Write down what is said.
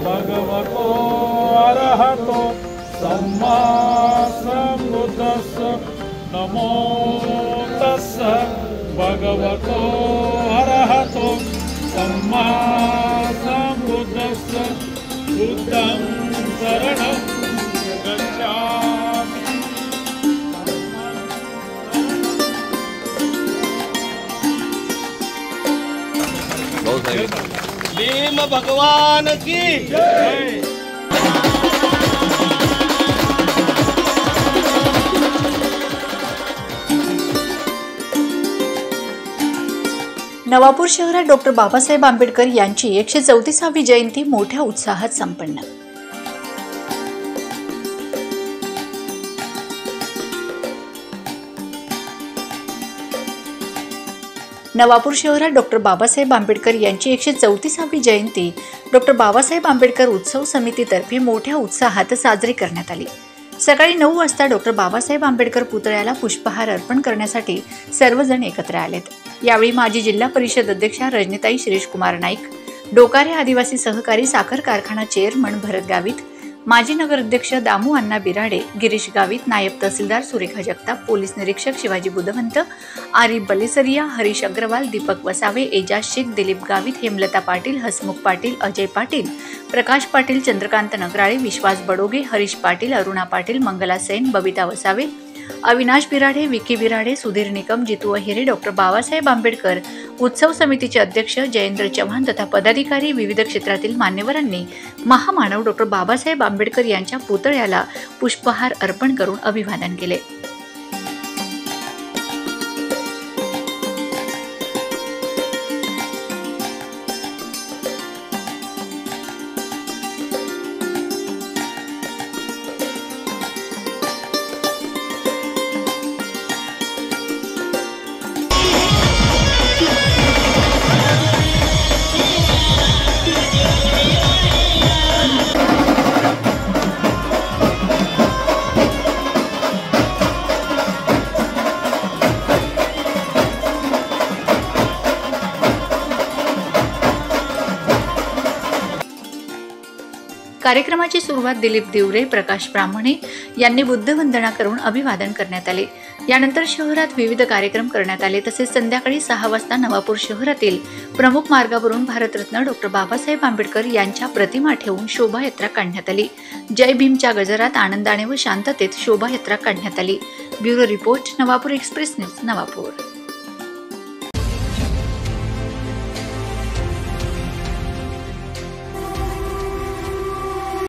भगवतो अरहतो सम्मा सम्बुद्धस्स नमो तस्स भगवतो अरहतो सम्मा सम्बुद्धस्स बुद्धं शरणं गच्छामि। भीम भगवान की जय। नवापूर शहरात डॉक्टर बाबासाहेब आंबेडकर यांची 134वी जयंती मोठ्या उत्साहात संपन्न। नवापूर शहरात डॉक्टर बाबासाहेब आंबेडकर यांची 134वी जयंती डॉक्टर बाबासाहेब आंबेडकर उत्सव समितीतर्फे मोठ्या उत्साहात साजरी करण्यात आली। सकाळी 9 वाजता डॉक्टर बाबासाहेब आंबेडकर पुतळ्याला पुष्पहार अर्पण करण्यासाठी सर्वजण एकत्र आलेत। यावेळी माजी जिल्हा परिषद अध्यक्षा रजनीताई शिरीषकुमार नाईक, डोकारे आदिवासी सहकारी साखर कारखाना चेअरमन भरत गावित, माजी नगराध्यक्ष दामू अण्णा बिराडे, गिरीश गावित, नायब तहसीलदार सुरेखा जगताप, पोलीस निरीक्षक शिवाजी बुधवंत, आरिफ बलेसरिया, हरीश अग्रवाल, दीपक वसावे, एजाज शेख, दिलीप गावित, हेमलता पाटील, हसमुख पाटील, अजय पाटील, प्रकाश पाटील, चंद्रकांत नगराळे, विश्वास बडोगे, हरीश पाटील, अरुणा पाटील, मंगला सेन, बबिता वसावे, अविनाश बिराडे, विकी बिराडे, सुधीर निकम, जितू अहिरे, डॉक्टर बाबासाहेब आंबेडकर उत्सव समितीचे अध्यक्ष जयेंद्र चव्हाण तथा पदाधिकारी, विविध क्षेत्रातील मान्यवरांनी महामानव डॉक्टर बाबासाहेब आंबेडकर यांच्या पुतळ्याला पुष्पहार अर्पण करून अभिवादन केले। कार्यक्रमाची सुरुवात दिलीप दिवरे, प्रकाश ब्राह्मणे यांनी बुद्धवंदना करून अभिवादन करण्यात आले। यानंतर शहरात विविध कार्यक्रम करण्यात आले। तसेच संध्याकाळी 6 वाजता नवापूर शहरातील प्रमुख मार्गावरून भारतरत्न डॉक्टर बाबासाहेब आंबेडकर यांच्या प्रतिमा ठेवून शोभायात्रा काढण्यात आली। जय भीमच्या गजरात आनंदाने व शांततेत शोभायात्रा काढण्यात आली। Bureau report, Navapur express news, Navapur.